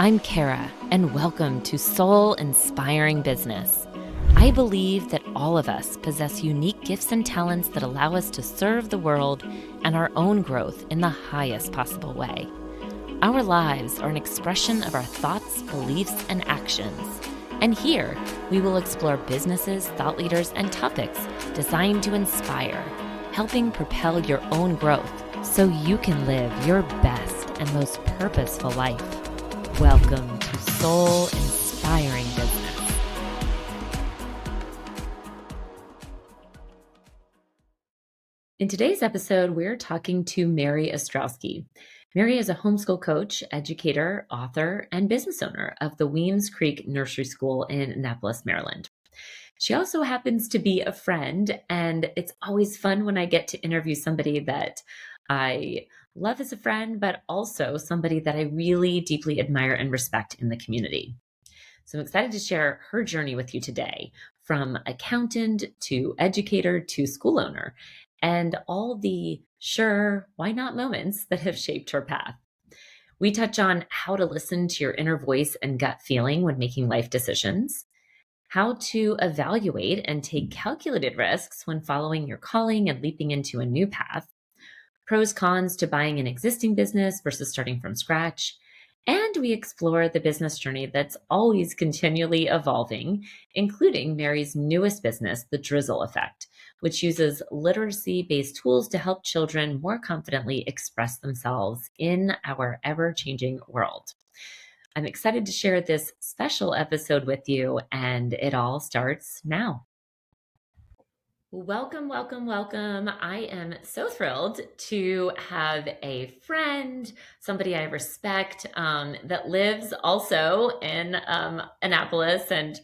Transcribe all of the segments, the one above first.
I'm Kara, and welcome to Soul Inspiring Business. I believe that all of us possess unique gifts and talents that allow us to serve the world and our own growth in the highest possible way. Our lives are an expression of our thoughts, beliefs, and actions. And here, we will explore businesses, thought leaders, and topics designed to inspire, helping propel your own growth so you can live your best and most purposeful life. Welcome to Soul Inspiring Business. In today's episode, we're talking to Mary Ostrowski. Mary is a homeschool coach, educator, author, and business owner of the Weems Creek Nursery School in Annapolis, Maryland. She also happens to be a friend, and it's always fun when I get to interview somebody that I love as a friend, but also somebody that I really deeply admire and respect in the community. So I'm excited to share her journey with you today, from accountant to educator to school owner, and all the sure, why not moments that have shaped her path. We touch on how to listen to your inner voice and gut feeling when making life decisions, how to evaluate and take calculated risks when following your calling and leaping into a new path, pros, cons to buying an existing business versus starting from scratch. And we explore the business journey that's always continually evolving, including Mary's newest business, The Drizzle Effect, which uses literacy-based tools to help children more confidently express themselves in our ever-changing world. I'm excited to share this special episode with you, and it all starts now. Welcome, welcome, welcome. I am so thrilled to have a friend, somebody I respect, that lives also in Annapolis, and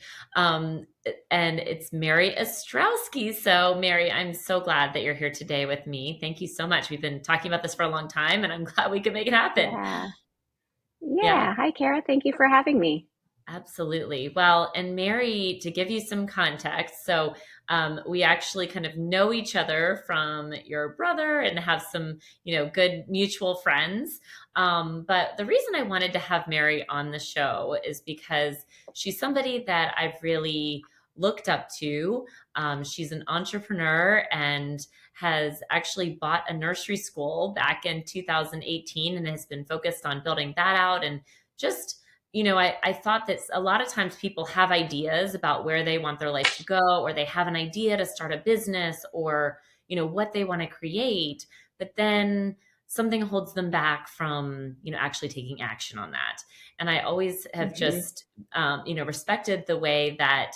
it's Mary Ostrowski. So, Mary, I'm so glad that you're here today with me. Thank you so much. We've been talking about this for a long time, and I'm glad we could make it happen. Yeah. Yeah. Hi, Kara. Thank you for having me. Absolutely. Well, and Mary, to give you some context, so we actually kind of know each other from your brother and have some, good mutual friends. But the reason I wanted to have Mary on the show is because she's somebody that I've really looked up to. She's an entrepreneur and has actually bought a nursery school back in 2018 and has been focused on building that out and just I thought that a lot of times people have ideas about where they want their life to go, or they have an idea to start a business or, what they want to create, but then something holds them back from, actually taking action on that. And I always have just, respected the way that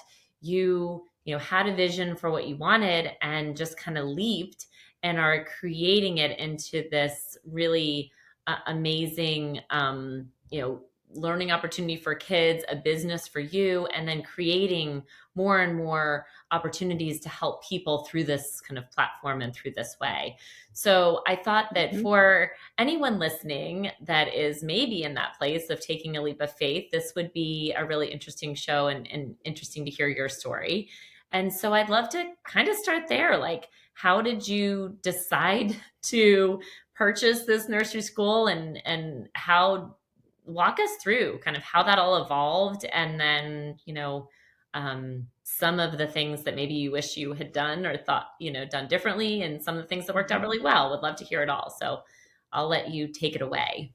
had a vision for what you wanted and just kind of leaped and are creating it into this really amazing, learning opportunity for kids, a business for you, and then creating more and more opportunities to help people through this kind of platform and through this way. So I thought that for anyone listening that is maybe in that place of taking a leap of faith, this would be a really interesting show and interesting to hear your story. And so I'd love to kind of start there. Like, how did you decide to purchase this nursery school, and how walk us through kind of how that all evolved, and then, some of the things that maybe you wish you had done or thought, done differently, and some of the things that worked out really well. Would love to hear it all. So I'll let you take it away.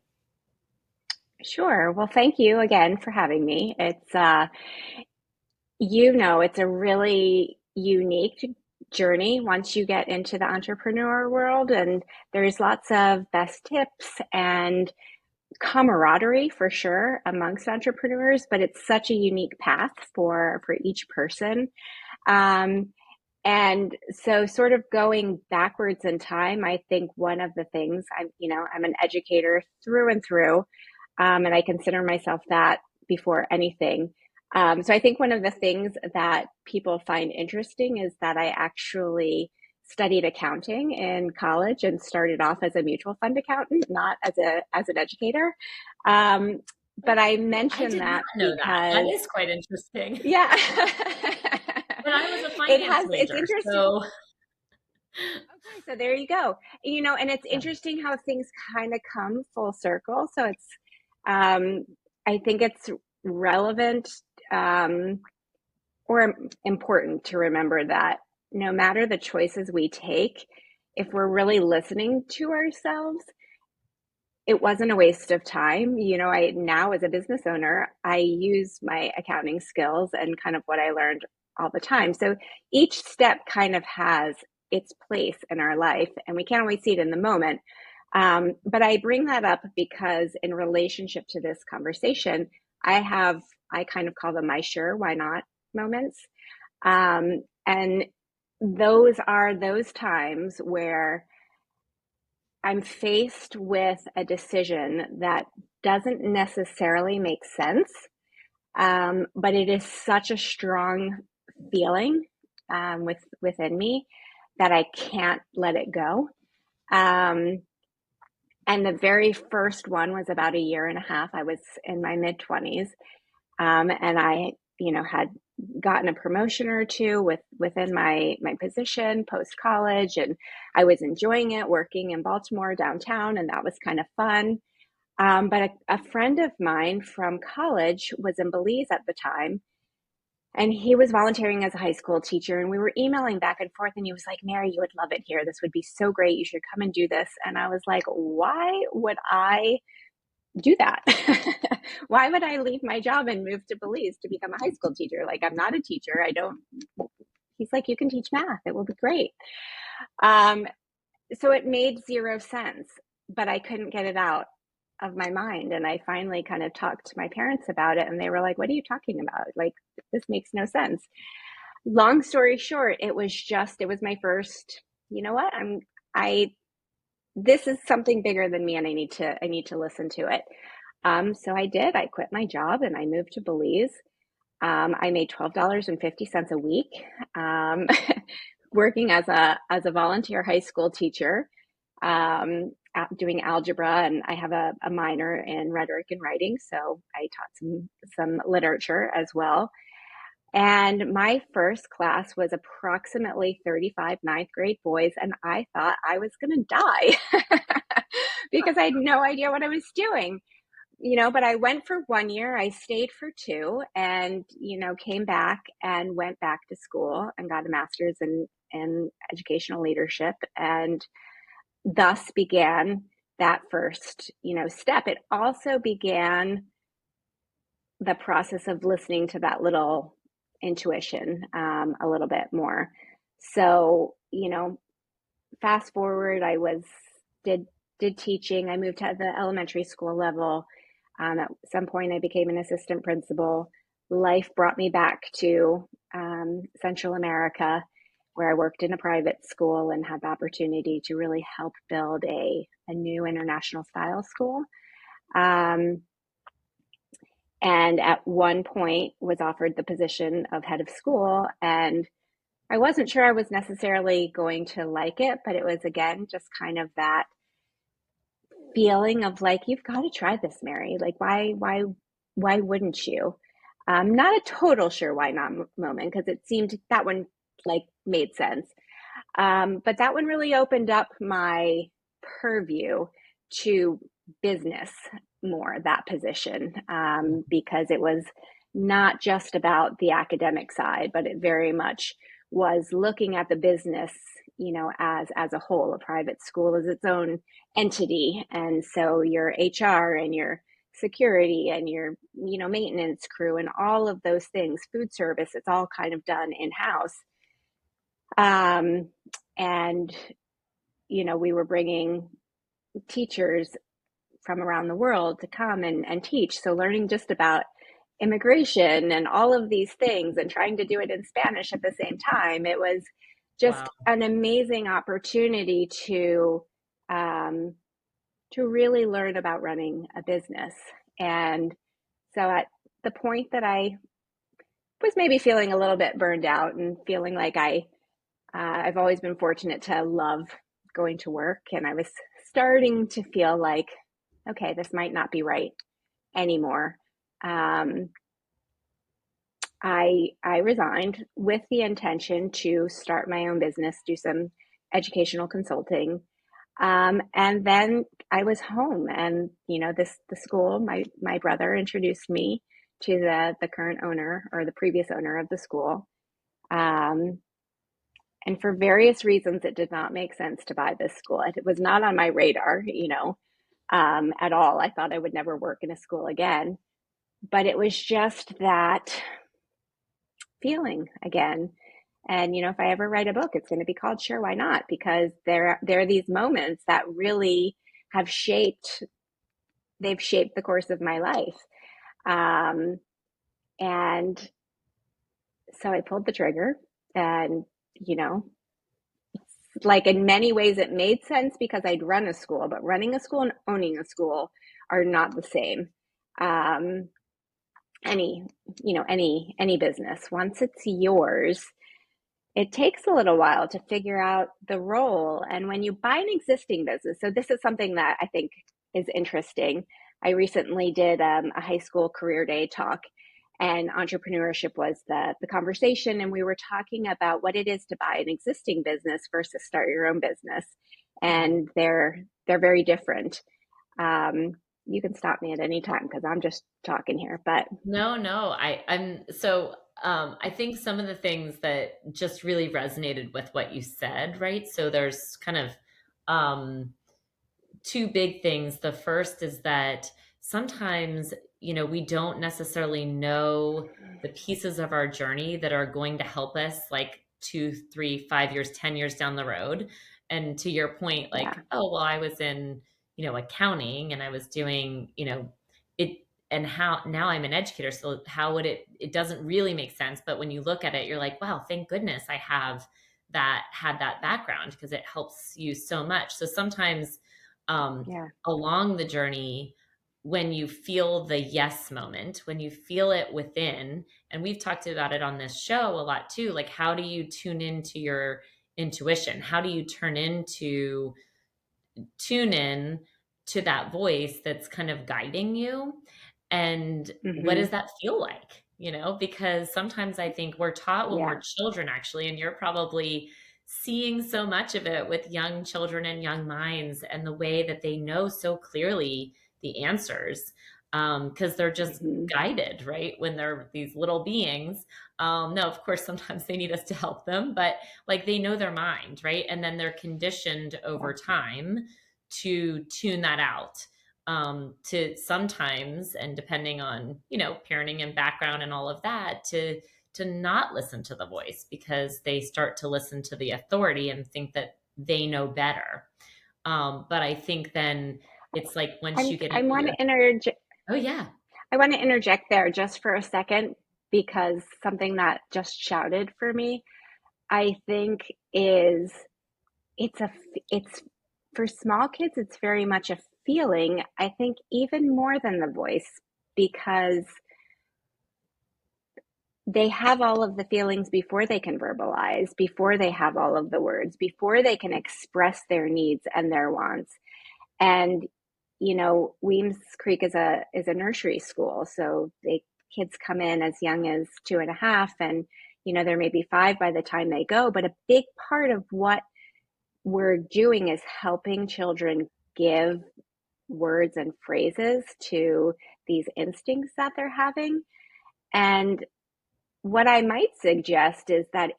Sure. Well, thank you again for having me. It's a really unique journey once you get into the entrepreneur world, and there's lots of best tips and camaraderie for sure amongst entrepreneurs, but it's such a unique path for each person. And so sort of going backwards in time, I think one of the things I'm an educator through and through, and I consider myself that before anything. So I think one of the things that people find interesting is that I actually studied accounting in college and started off as a mutual fund accountant, not as an educator. But I mentioned that because that is quite interesting. Yeah. But I was a finance major, it's interesting. so. Okay, so there you go. And it's interesting how things kind of come full circle. So it's I think it's relevant or important to remember that no matter the choices we take, if we're really listening to ourselves, it wasn't a waste of time. I now as a business owner, I use my accounting skills and kind of what I learned all the time. So each step kind of has its place in our life, and we can't always see it in the moment. But I bring that up because in relationship to this conversation, I kind of call them my sure, why not moments. And those are those times where I'm faced with a decision that doesn't necessarily make sense, but it is such a strong feeling within me that I can't let it go. Um, and the very first one was about a year and a half. I was in my mid 20s, and I, had gotten a promotion or two within my position post college, and I was enjoying it working in Baltimore downtown, and that was kind of fun. But a friend of mine from college was in Belize at the time, and he was volunteering as a high school teacher, and we were emailing back and forth, and he was like, Mary, you would love it here. This would be so great. You should come and do this. And I was like, why would I do that? Why would I leave my job and move to Belize to become a high school teacher? Like, I'm not a teacher. I don't. He's like, you can teach math. It will be great. Um, so it made zero sense, but I couldn't get it out of my mind. And I finally kind of talked to my parents about it, and they were like, what are you talking about? Like, this makes no sense. Long story short, it was my first, you know what? I, this is something bigger than me, and I need to listen to it. So I did. I quit my job and I moved to Belize. I made $12.50 a week, um, working as a volunteer high school teacher, doing algebra, and I have a minor in rhetoric and writing, so I taught some literature as well. And my first class was approximately 35 ninth grade boys, and I thought I was going to die because I had no idea what I was doing. But I went for 1 year, I stayed for two, and, came back and went back to school and got a master's in educational leadership, and thus began that first, step. It also began the process of listening to that little intuition a little bit more. So, fast forward, did did teaching. I moved to the elementary school level. At some point, I became an assistant principal. Life brought me back to Central America, where I worked in a private school and had the opportunity to really help build a new international style school. Um, and at one point was offered the position of head of school, and I wasn't sure I was necessarily going to like it, but it was, again, just kind of that feeling of like, you've got to try this, Mary. Like, why wouldn't you? Not a total sure why not moment, because it seemed that one like made sense. But that one really opened up my purview to business more, that position, because it was not just about the academic side, but it very much was looking at the business, as a whole. A private school is its own entity, and so your HR and your security and your, maintenance crew and all of those things, food service, it's all kind of done in house. And we were bringing teachers from around the world to come and teach. So learning just about immigration and all of these things and trying to do it in Spanish at the same time, it was just Wow. an amazing opportunity to really learn about running a business. And so at the point that I was maybe feeling a little bit burned out and feeling like I've always been fortunate to love going to work, and I was starting to feel like, okay, this might not be right anymore. Um, I resigned with the intention to start my own business, do some educational consulting. And then I was home, and the school. My brother introduced me to the current owner, or the previous owner of the school. Um, and for various reasons, it did not make sense to buy this school. It was not on my radar, at all. I thought I would never work in a school again, but it was just that feeling again. And if I ever write a book, it's going to be called Sure, Why Not? Because there are these moments that really have shaped they've shaped the course of my life. Um, and so I pulled the trigger, and you know, like in many ways it made sense because I'd run a school, but running a school and owning a school are not the same. Um, any any business, once it's yours, it takes a little while to figure out the role. And when you buy an existing business, so this is something that I think is interesting. I recently did a high school career day talk, and entrepreneurship was the conversation. And we were talking about what it is to buy an existing business versus start your own business. And they're very different. Um, you can stop me at any time because I'm just talking here, but No, no. I'm so I think some of the things that just really resonated with what you said, right? So there's kind of um two big things. The first is that sometimes, we don't necessarily know the pieces of our journey that are going to help us like 2, 3, 5 years, 10 years down the road. And to your point, like, yeah, oh, well, I was in, accounting and I was doing, it. And how now I'm an educator. So how would it doesn't really make sense. But when you look at it, you're like, wow, thank goodness I have had that background because it helps you so much. So sometimes um, yeah. along the journey, when you feel the yes moment, when you feel it within, and we've talked about it on this show a lot too, like how do you tune into your intuition? How do you tune in to that voice that's kind of guiding you? And what Hmm. does that feel like? Because sometimes I think we're taught when we're Yeah. children, actually, and you're probably seeing so much of it with young children and young minds and the way that they know so clearly the answers, because they're just Hmm. guided, right? When they're these little beings. No, of course, sometimes they need us to help them, but like they know their mind, right? And then they're conditioned Yeah. over time to tune that out, to sometimes, and depending on parenting and background and all of that, to not listen to the voice because they start to listen to the authority and think that they know better. But I think then it's like once you get I into want your, to interject. oh yeah. I want to interject there just for a second because something that just shouted for me, I think, is it's a it's for small kids. It's very much a feeling. I think even more than the voice because they have all of the feelings before they can verbalize, before they have all of the words, before they can express their needs and their wants. And Weems Creek is a nursery school, so they kids come in as young as 2.5, and there may be 5 by the time they go. But a big part of what we're doing is helping children give words and phrases to these instincts that they're having. And what I might suggest is that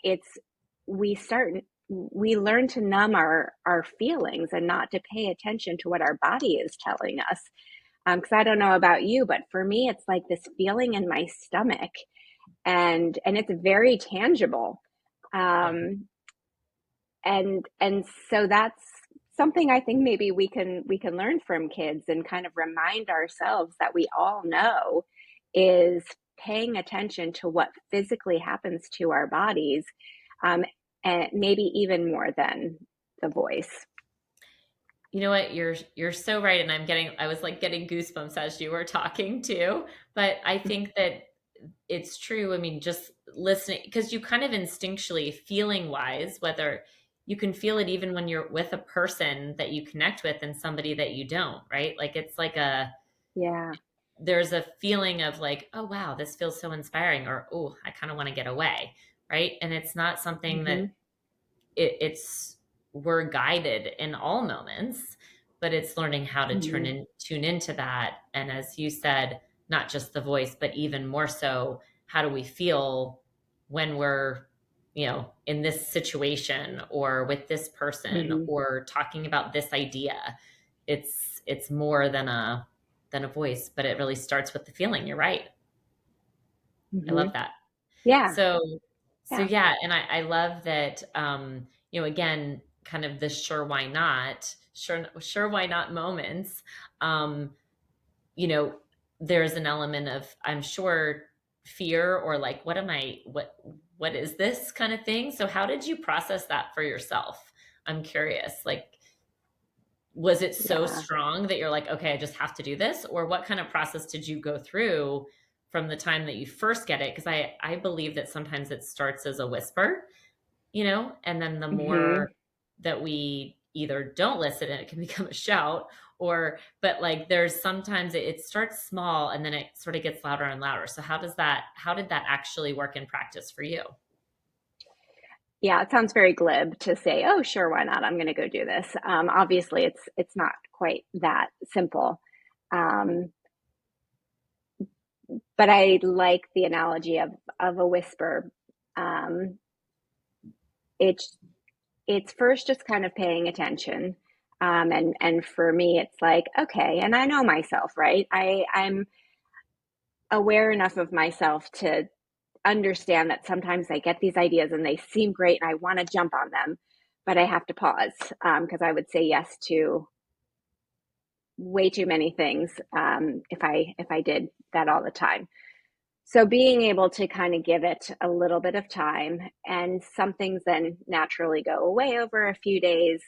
we start we learn to numb our feelings and not to pay attention to what our body is telling us. Because I don't know about you, but for me, it's like this feeling in my stomach, and it's very tangible. Yeah. Um, and so that's something I think maybe we can learn from kids and kind of remind ourselves that we all know is paying attention to what physically happens to our bodies, um, and maybe even more than the voice. You know what? You're so right, and I was like getting goosebumps as you were talking too. But I think that it's true. I mean, just listening, because you kind of instinctually, feeling wise, whether you can feel it even when you're with a person that you connect with and somebody that you don't, right? Like it's like Yeah. there's a feeling of like, oh wow, this feels so inspiring, or oh, I kind of want to get away, right? And it's not something that Hmm. it's we're guided in all moments, but it's learning how to Hmm. tune into that. And as you said, not just the voice, but even more so, how do we feel when we're, in this situation or with this person Hmm. or talking about this idea. It's more than a voice, but it really starts with the feeling. You're right. I Hmm. love that. Yeah. So, so Yeah. yeah, and I love that, again, kind of the sure, why not moments. Um, you know, there's an element of, I'm sure, fear or like, what is this kind of thing? So how did you process that for yourself? I'm curious, like, was it so Yeah. strong that you're like, okay, I just have to do this? Or what kind of process did you go through from the time that you first get it? Because I believe that sometimes it starts as a whisper, and then the Hmm. more that we either don't listen and it can become a shout, but like there's sometimes it starts small and then it sort of gets louder and louder. So how did that actually work in practice for you? Yeah, it sounds very glib to say, "Oh, sure, why not? I'm going to go do this." Obviously, it's not quite that simple. Um, but I like the analogy of a whisper. Um, it's it's first just kind of paying attention, and for me, it's like, okay, and I know myself, right? I'm aware enough of myself to understand that sometimes I get these ideas and they seem great and I want to jump on them, but I have to pause, because I would say yes to way too many things, if I did that all the time. So being able to kind of give it a little bit of time, and some things then naturally go away over a few days,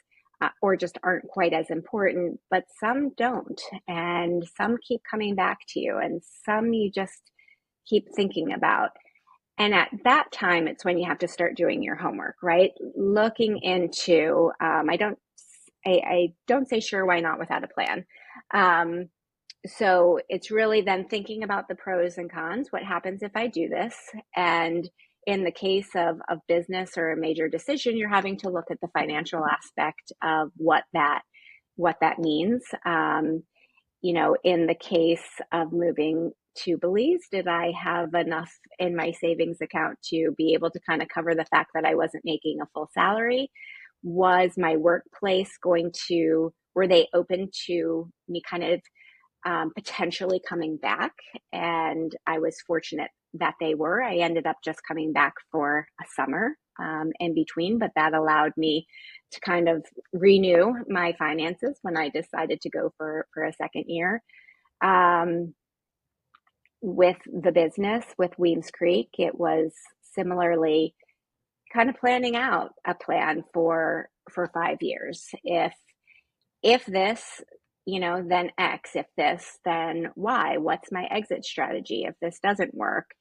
or just aren't quite as important, but some don't, and some keep coming back to you, and some you just keep thinking about. And at that time, it's when you have to start doing your homework, right? Looking into, I don't say sure, why not without a plan. Um, so it's really then thinking about the pros and cons. What happens if I do this? And in the case of business or a major decision, you're having to look at the financial aspect of what that means. In the case of moving to Belize, did I have enough in my savings account to be able to kind of cover the fact that I wasn't making a full salary? Was my workplace were they open to me kind of potentially coming back? And I was fortunate that they were. I ended up just coming back for a summer, in between, but that allowed me to kind of renew my finances when I decided to go for a second year. Um, with the business with Weems Creek, it was similarly kind of planning out a plan for 5 years. If this, then X. If this, then Y. What's my exit strategy if this doesn't work?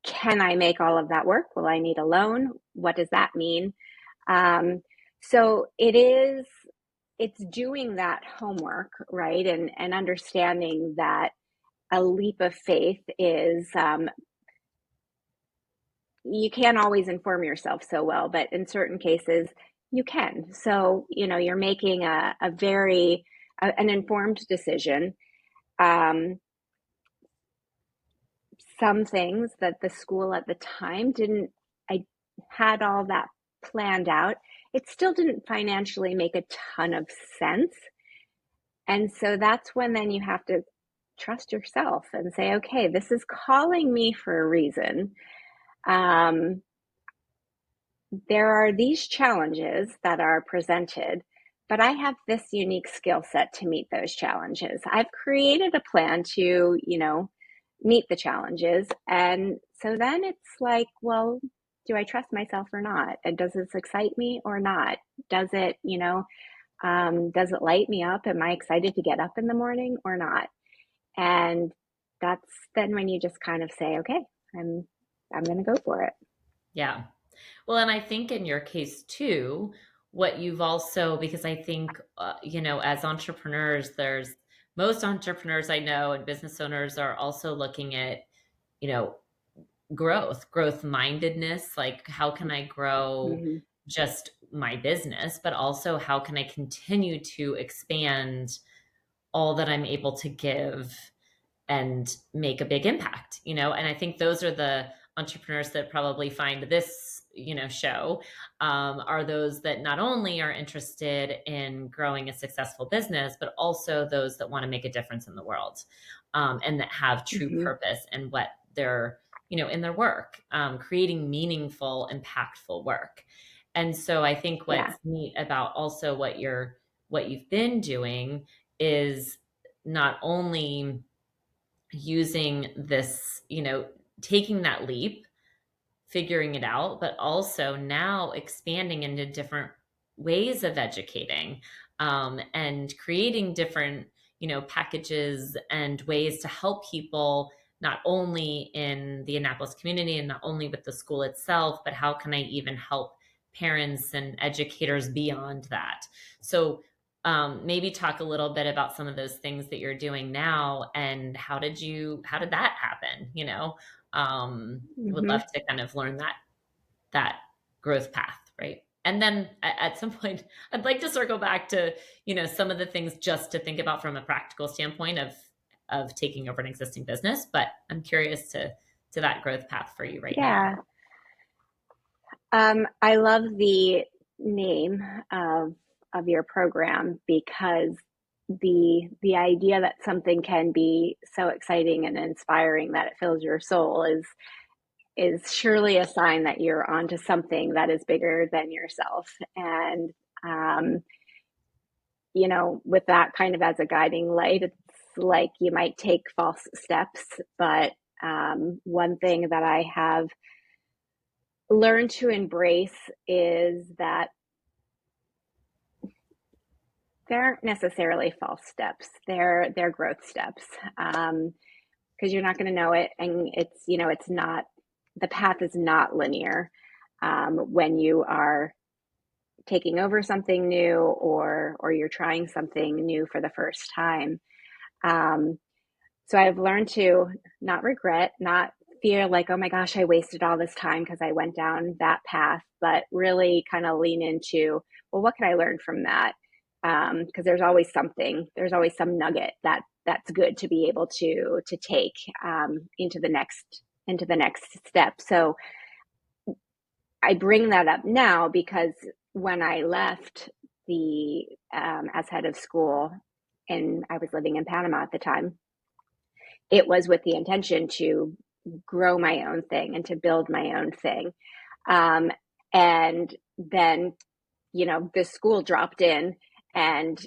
Can I make all of that work? Will I need a loan? What does that mean? Um, so it's doing that homework, right? And understanding that a leap of faith is, you can't always inform yourself so well, but in certain cases you can. So, you're making an informed decision. Um, some things that the school at the time didn't, I had all that planned out. It still didn't financially make a ton of sense. And so that's when then you have to trust yourself and say, okay, this is calling me for a reason. Um, there are these challenges that are presented, but I have this unique skill set to meet those challenges. I've created a plan to, meet the challenges. And so then it's like, well, do I trust myself or not? And does this excite me or not? Does it, does it light me up? Am I excited to get up in the morning or not? And that's then when you just kind of say, okay, I'm I'm going to go for it. Yeah. Well, and I think in your case too, what you've also, because I think, as entrepreneurs, most entrepreneurs I know and business owners are also looking at, you know, growth mindedness. Like, how can I grow Mm-hmm. just my business, but also how can I continue to expand all that I'm able to give and make a big impact, And I think those are the entrepreneurs that probably find this, show, are those that not only are interested in growing a successful business, but also those that want to make a difference in the world, and that have true Hmm. purpose in what they're, in their work, creating meaningful, impactful work. And so I think Yeah. what's neat about also what you've been doing is not only using this, taking that leap, figuring it out, but also now expanding into different ways of educating, and creating different, packages and ways to help people, not only in the Annapolis community and not only with the school itself, but how can I even help parents and educators beyond that? So, maybe talk a little bit about some of those things that you're doing now, and how did that happen? Would Hmm. love to kind of learn that growth path, right? And then at some point, I'd like to circle back to, some of the things just to think about from a practical standpoint of taking over an existing business. But I'm curious to that growth path for you right now. Yeah. I love the name of your program because the idea that something can be so exciting and inspiring that it fills your soul is surely a sign that you're onto something that is bigger than yourself. And um, with that kind of as a guiding light, it's like you might take false steps, but one thing that I have learned to embrace is that they aren't necessarily false steps. They're growth steps, because you're not going to know it, and it's not, the path is not linear when you are taking over something new, or you're trying something new for the first time. Um, so I've learned to not regret, not feel like, oh my gosh, I wasted all this time because I went down that path, but really kind of lean into, well, what can I learn from that? Because there's always some nugget that's good to be able to take into the next step. So I bring that up now because when I left the as head of school, and I was living in Panama at the time, it was with the intention to grow my own thing and to build my own thing. Um, and then, the school dropped in and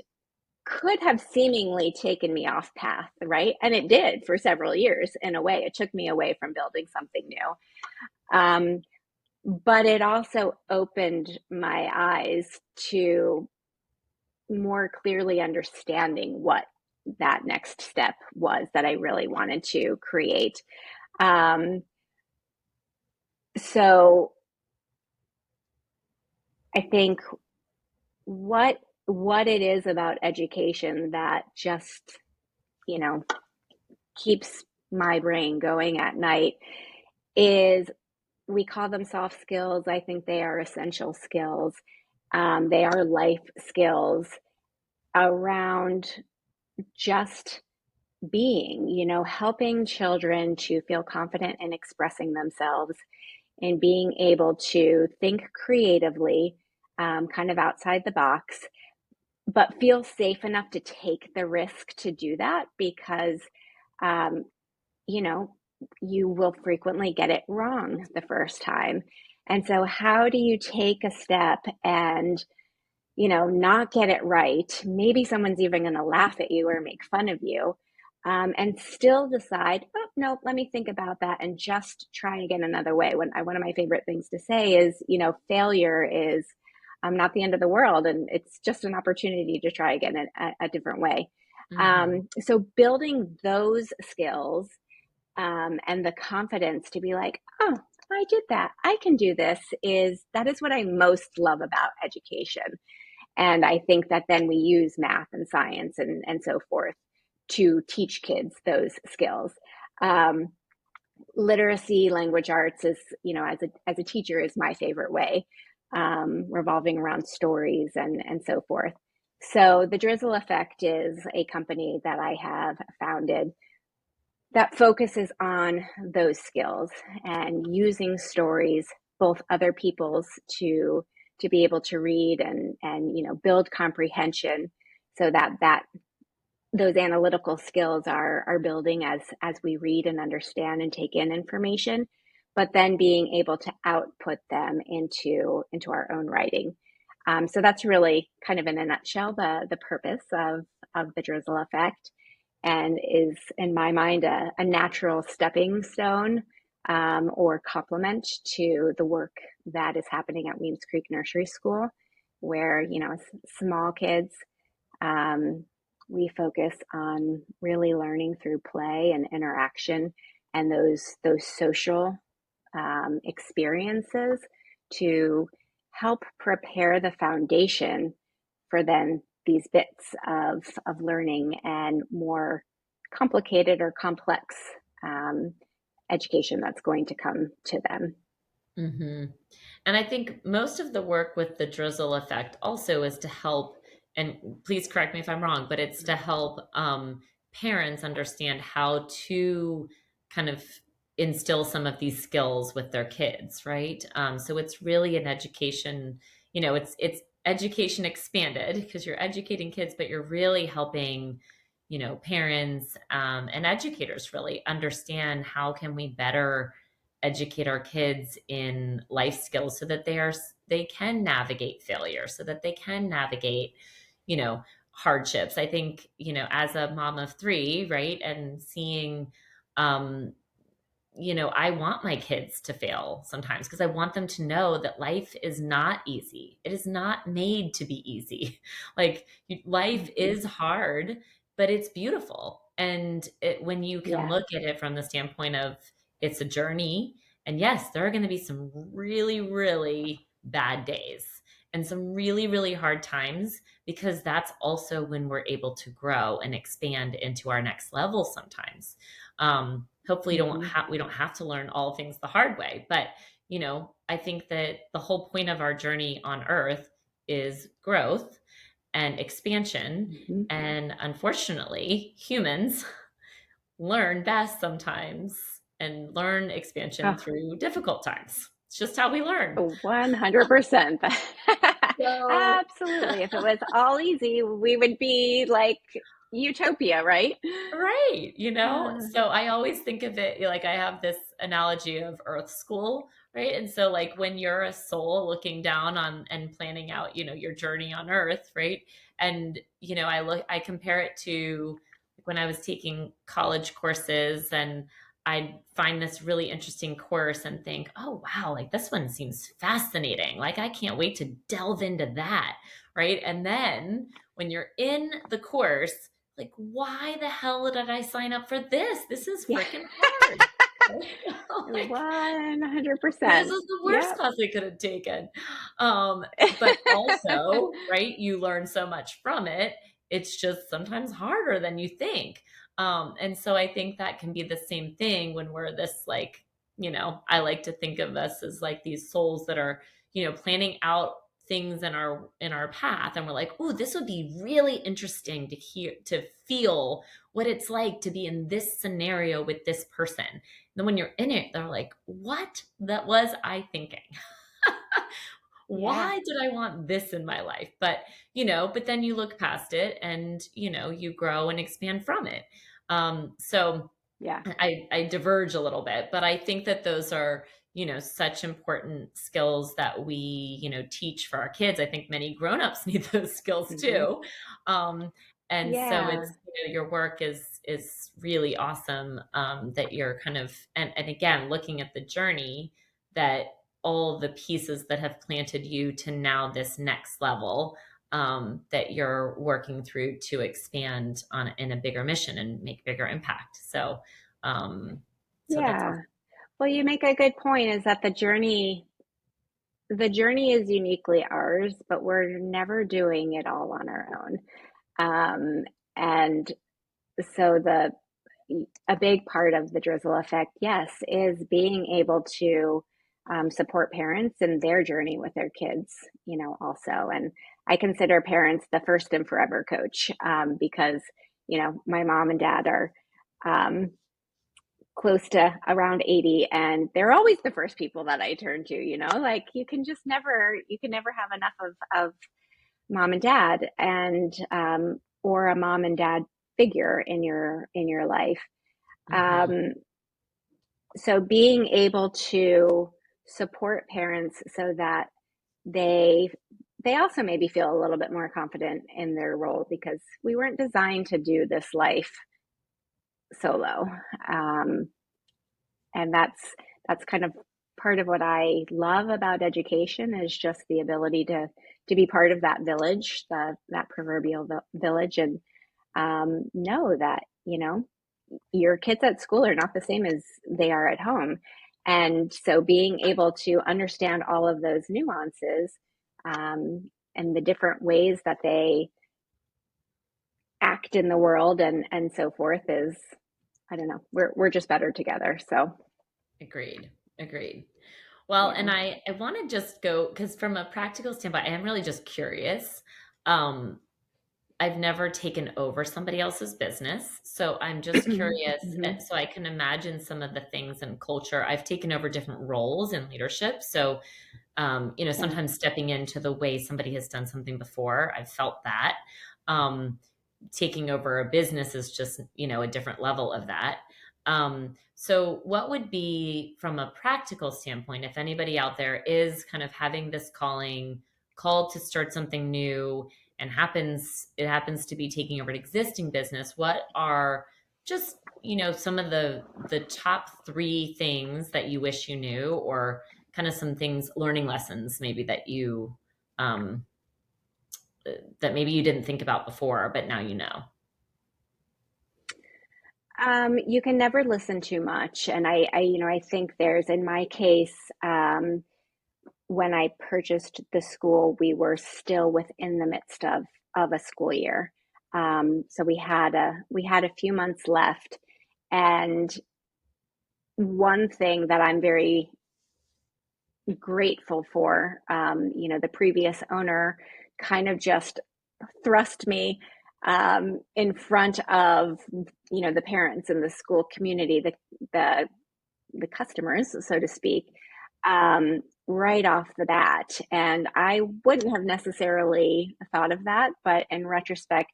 could have seemingly taken me off path, right? And it did for several years in a way. It took me away from building something new. Um, but it also opened my eyes to more clearly understanding what that next step was that I really wanted to create. Um, so I think what it is about education that just, you know, keeps my brain going at night is, we call them soft skills. I think they are essential skills. They are life skills around just being, helping children to feel confident in expressing themselves and being able to think creatively, kind of outside the box, but feel safe enough to take the risk to do that because, um, you know, you will frequently get it wrong the first time. And so, how do you take a step and, not get it right? Maybe someone's even going to laugh at you or make fun of you, and still decide, oh, no, let me think about that and just try again another way. One of my favorite things to say is, failure is not the end of the world, and it's just an opportunity to try again a different way. Hmm. So, building those skills, and the confidence to be like, oh, I did that, I can do this, that is what I most love about education. And I think that then we use math and science and so forth to teach kids those skills. Um, Literacy, language arts is, as a teacher, is my favorite way. revolving around stories and so forth. So the Drizzle Effect is a company that I have founded that focuses on those skills and using stories, both other people's to be able to read and build comprehension so that those analytical skills are building as we read and understand and take in information, but then being able to output them into our own writing. So that's really kind of in a nutshell the purpose of the Drizzle Effect, and is in my mind a natural stepping stone, or complement to the work that is happening at Weems Creek Nursery School, where small kids, um, we focus on really learning through play and interaction and those social experiences to help prepare the foundation for then these bits of learning and more complicated or complex um, education that's going to come to them. Hmm. And I think most of the work with the drizzle effect also is to help, and please correct me if I'm wrong, but it's to help parents understand how to kind of instill some of these skills with their kids, right? So it's really an education, it's education expanded because you're educating kids, but you're really helping, parents and educators really understand how can we better educate our kids in life skills so that they can navigate failure, so that they can navigate, you know hardships. I think, as a mom of three, right, and seeing, um I want my kids to fail sometimes because I want them to know that life is not easy. It is not made to be easy. Like, life Mm-hmm. is hard, but it's beautiful. And when you can Yeah. look at it from the standpoint of it's a journey, and yes, there are going to be some really, really bad days and some really, really hard times, because that's also when we're able to grow and expand into our next level sometimes. Hopefully Mm-hmm. we don't have to learn all things the hard way, but I think that the whole point of our journey on earth is growth and expansion. Mm-hmm. And unfortunately, humans learn best sometimes and learn expansion Oh, through difficult times. It's just how we learn. 100%. So Absolutely. If it was all easy, we would be like utopia, right? right, Uh, so I always think of it like I have this analogy of Earth School, right? And so, like, when you're a soul looking down on and planning out, your journey on Earth, right? And I compare it to when I was taking college courses, and I'd find this really interesting course and think, oh wow, like this one seems fascinating. Like, I can't wait to delve into that, right? And then when you're in the course, like, why the hell did I sign up for this? This is yeah, freaking hard. Like, this 100%. is the worst Yep. class I could have taken. Um, but also, right, you learn so much from it. It's just sometimes harder than you think. And so I think that can be the same thing when we're this, like, I like to think of us as like these souls that are, planning out things in our path, and we're like, oh, this would be really interesting to hear, to feel what it's like to be in this scenario with this person. Then when you're in it, they're like, what that was I thinking? Yeah. Why did I want this in my life? But then you look past it, and you grow and expand from it. So Yeah. I diverge a little bit, but I think that those are, such important skills that we, teach for our kids. I think many grown-ups need those skills Hmm. too. Um, and so Yeah. it's, your work is really awesome, that you're kind of, and again, looking at the journey, that all the pieces that have planted you to now this next level, that you're working through to expand on in a bigger mission and make bigger impact. So that's Yeah. awesome. Well, you make a good point is that the journey is uniquely ours, but we're never doing it all on our own. And so the a big part of the drizzle effect, yes, is being able to support parents in their journey with their kids, also. And I consider parents the first and forever coach, because, my mom and dad are um, close to around 80, and they're always the first people that I turn to, like you can never have enough of mom and dad, and or a mom and dad figure in your life. Hmm. Um, so being able to support parents so that they they also maybe feel a little bit more confident in their role, because we weren't designed to do this life solo. Um, and that's kind of part of what I love about education, is just the ability to be part of that village, that proverbial village, and know that your kids at school are not the same as they are at home. And so being able to understand all of those nuances, and the different ways that they act in the world, and so forth, is, I don't know, we're just better together. So Agreed. Agreed. Well, yeah. and I want to just go because from a practical standpoint, I am really just curious. Um, I've never taken over somebody else's business, so I'm just curious. Hmm. So I can imagine some of the things in culture. I've taken over different roles in leadership, so Yeah. sometimes stepping into the way somebody has done something before, I've felt that. Um, Taking over a business is just, a different level of that. So what would be from a practical standpoint, if anybody out there is kind of having this called to start something new and it happens to be taking over an existing business, what are just, some of the top three things that you wish you knew, or kind of some things, learning lessons maybe um, that maybe you didn't think about before, but now you know? You can never listen too much. And I think in my case, when I purchased the school, we were still within the midst of a school year. So we had a few months left. And one thing that I'm very grateful for, the previous owner kind of just thrust me in front of the parents in the school community, the the customers, so to speak, right off the bat. And I wouldn't have necessarily thought of that, but in retrospect,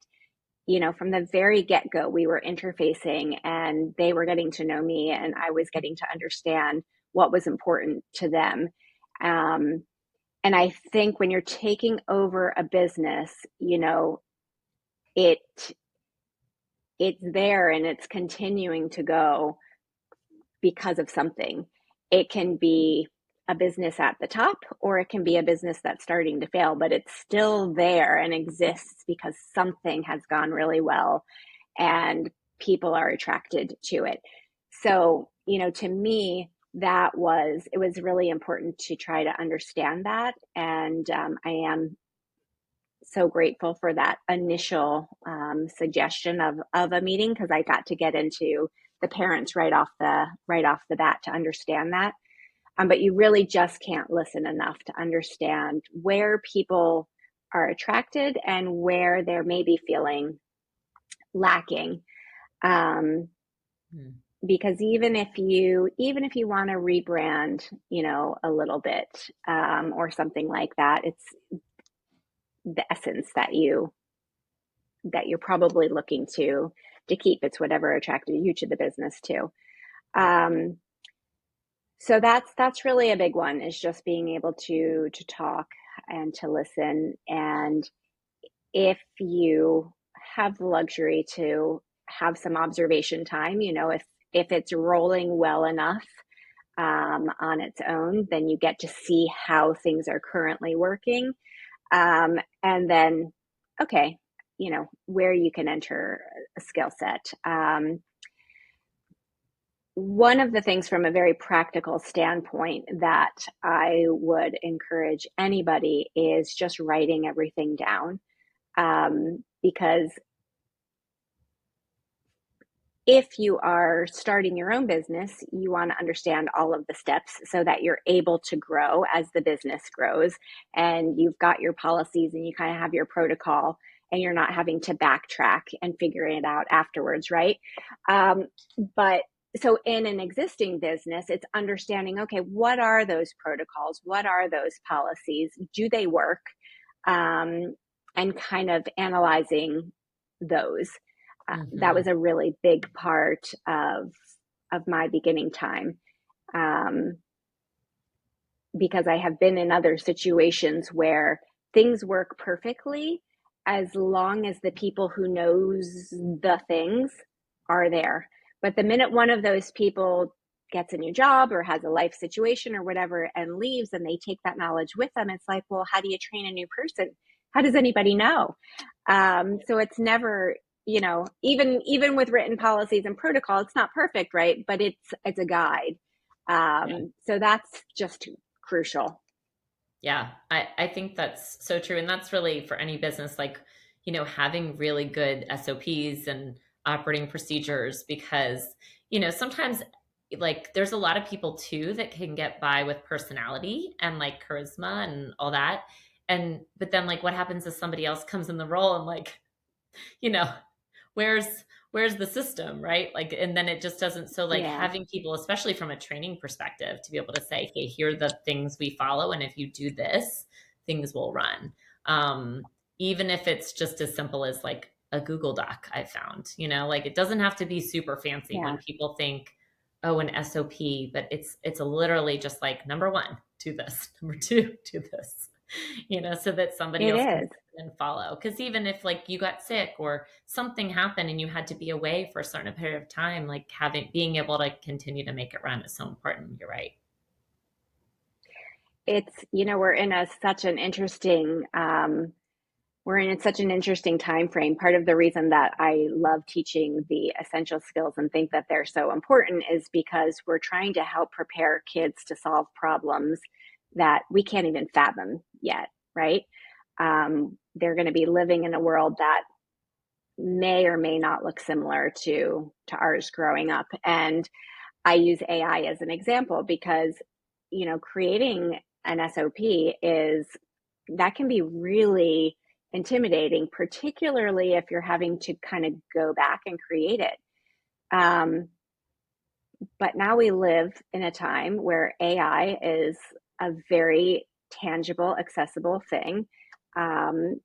from the very get go, we were interfacing, and they were getting to know me, and I was getting to understand what was important to them. Um, and I think when you're taking over a business, it it's there and it's continuing to go because of something. It can be a business at the top, or it can be a business that's starting to fail, but it's still there and exists because something has gone really well and people are attracted to it. So, to me, it was really important to try to understand that. And I am so grateful for that initial suggestion of a meeting, because I got to get into the parents right off the bat to understand that. But you really just can't listen enough to understand where people are attracted and where they're maybe feeling lacking. Um, Hmm. because even if you want to rebrand, a little bit, or something like that, it's the essence that you're probably looking to keep. It's whatever attracted you to the business too. Um, so that's really a big one, is just being able to talk and to listen. And if you have the luxury to have some observation time, if it's rolling well enough on its own, then you get to see how things are currently working, and then, okay, where you can enter a skill set. One of the things from a very practical standpoint that I would encourage anybody is just writing everything down, because if you are starting your own business, you want to understand all of the steps so that you're able to grow as the business grows, and you've got your policies and you kind of have your protocol, and you're not having to backtrack and figure it out afterwards, right? Um, but so in an existing business, it's understanding, okay, what are those protocols? What are those policies? Do they work? Um, and kind of analyzing those. That Hmm. was a really big part of my beginning time, um, because I have been in other situations where things work perfectly as long as the people who knows the things are there. But the minute one of those people gets a new job or has a life situation or whatever and leaves, and they take that knowledge with them, it's like, well, how do you train a new person? How does anybody know? So it's never, even with written policies and protocol, it's not perfect, right? But it's a guide. Yeah. So that's just crucial. Yeah, I think that's so true. And that's really for any business, like, having really good SOPs and operating procedures, because, sometimes like there's a lot of people too that can get by with personality and like charisma and all that. But then like what happens if somebody else comes in the role and like, you know, where's where's the system, right? Like, and then it just doesn't. So like Yeah. having people, especially from a training perspective, to be able to say, hey, here are the things we follow, and if you do this, things will run. um Even if it's just as simple as like a Google Doc. I found, like it doesn't have to be super fancy when Yeah. people think, oh, an SOP, but it's literally just like, number one, do this, number two, do this, so that somebody It else can is. and follow. Because even if like you got sick or something happened and you had to be away for a certain period of time, like being able to continue to make it run is so important. You're right. We're in such an interesting time frame. Part of the reason that I love teaching the essential skills and think that they're so important is because we're trying to help prepare kids to solve problems that we can't even fathom yet, right? They're going to be living in a world that may or may not look similar to ours growing up. And I use AI as an example because, creating an SOP is that can be really intimidating, particularly if you're having to kind of go back and create it. Um, but now we live in a time where AI is a very tangible, accessible thing. Um,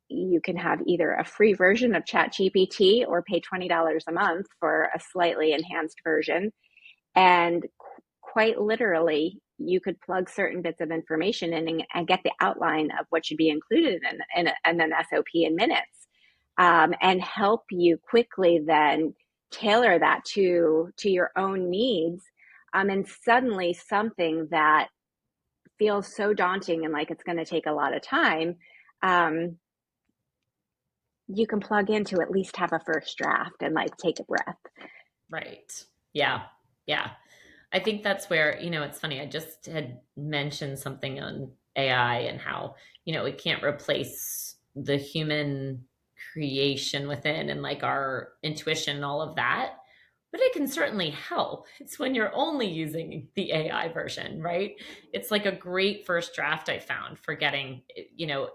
you can have either a free version of ChatGPT or pay $20 a month for a slightly enhanced version. And quite literally, you could plug certain bits of information in and get the outline of what should be included in an SOP in minutes, and help you quickly then tailor that to your own needs. And suddenly something that feels so daunting and like it's going to take a lot of time, um, you can plug in to at least have a first draft and like take a breath. Right. Yeah. Yeah. I think that's where, it's funny. I just had mentioned something on AI and how, it can't replace the human creation within and like our intuition and all of that. But it can certainly help. It's when you're only using the AI version, right? It's like a great first draft I found for getting,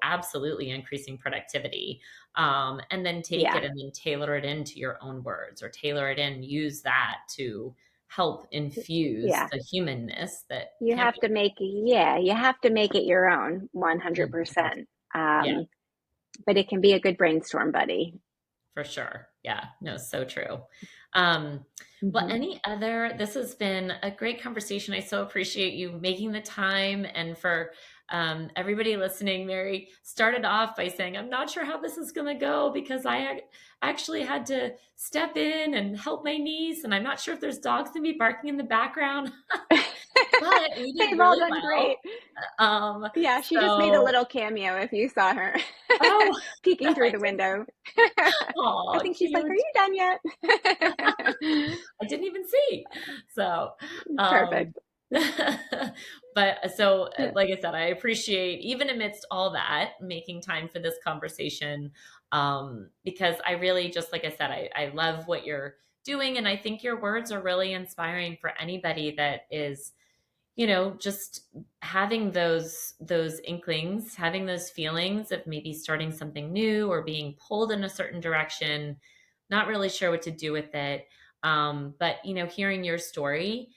absolutely increasing productivity. And then take Yeah. it and then tailor it into your own words, or tailor it in, use that to help infuse Yeah. the humanness that You can't have be. to make, yeah, you have to make it your own Mhm. 100%. Yeah, But it can be a good brainstorm buddy. for sure. Yeah, no, so true. Um, well, Hmm. this has been a great conversation. I so appreciate you making the time, and for everybody listening. Mary started off by saying, I'm not sure how this is going to go because actually had to step in and help my niece, and I'm not sure if there's dogs going to be barking in the background, but we did They've all really done great. well. Um, Yeah, she just made a so, little cameo if you saw her oh, peeking through I the did. window. I Oh, think she's like, are cute. you done yet? I didn't even see. So, um, Perfect. but so, like I said, I appreciate, even amidst all that, making time for this conversation. Because I really, just like I said, I love what you're doing. And I think your words are really inspiring for anybody that is, just having those inklings, having those feelings of maybe starting something new or being pulled in a certain direction, not really sure what to do with it. But hearing your story,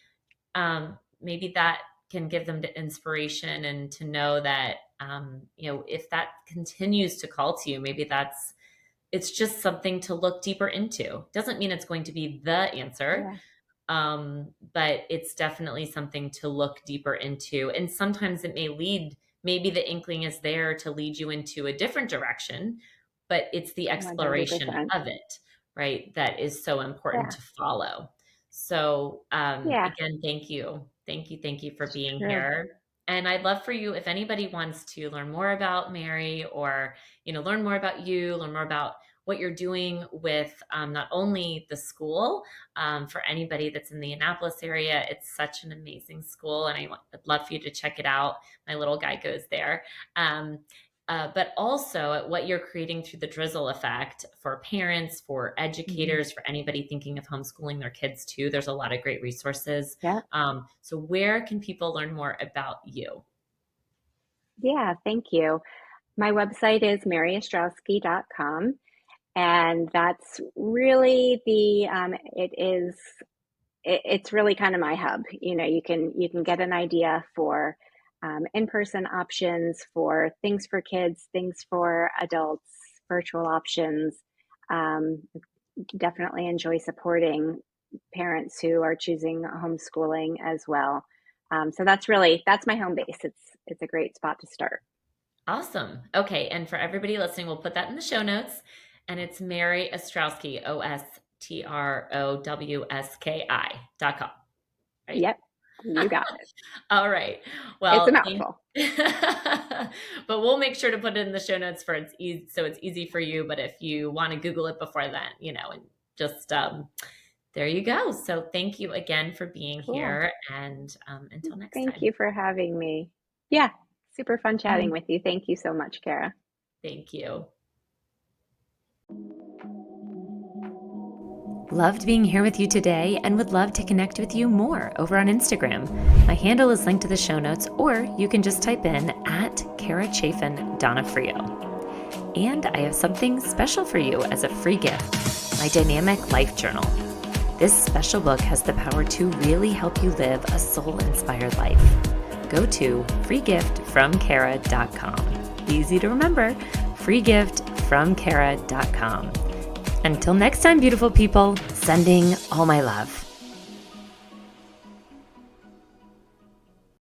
maybe that can give them the inspiration and to know that if that continues to call to you, maybe it's just something to look deeper into. Doesn't mean it's going to be the answer, Yeah. but it's definitely something to look deeper into. And sometimes it may maybe the inkling is there to lead you into a different direction, but it's the exploration 100%. of it, right? That is so important Yeah. to follow. So, Yeah. again, thank you. Thank you for It's being true. here. And I'd love for you, if anybody wants to learn more about Mary or, learn more about you, learn more about what you're doing with not only the school, for anybody that's in the Annapolis area. It's such an amazing school, and I'd love for you to check it out. My little guy goes there. Um, but also at what you're creating through the Drizzle effect for parents, for Hmm. educators, for anybody thinking of homeschooling their kids too. There's a lot of great resources. Yeah. So where can people learn more about you? Yeah. Thank you. My website is maryostrowski.com. And that's really it's really kind of my hub. You can get an idea for in-person options, for things for kids, things for adults, virtual options. Um, Definitely enjoy supporting parents who are choosing homeschooling as well. So that's my home base. It's a great spot to start. Awesome. Okay. And for everybody listening, we'll put that in the show notes. And it's Mary Ostrowski, Ostrowski.com. Right? Yep, you got it. All right. It's a Well, mouthful. but we'll make sure to put it in the show notes for it's easy, so it's easy for you. But if you want to Google it before then, and just there you go. So thank you again for being Cool. here, and until next Thank time. you for having me. Yeah, super fun chatting with you. Thank you so much, Kara. Thank you. Loved being here with you today and would love to connect with you more over on Instagram. My handle is linked to the show notes, or you can just type in @Kara-Chafin-Donofrio. And I have something special for you as a free gift, my Dynamic Life Journal. This special book has the power to really help you live a soul-inspired life. Go to freegiftfromkara.com. Easy to remember, freegiftfromkara.com. Until next time, beautiful people, sending all my love.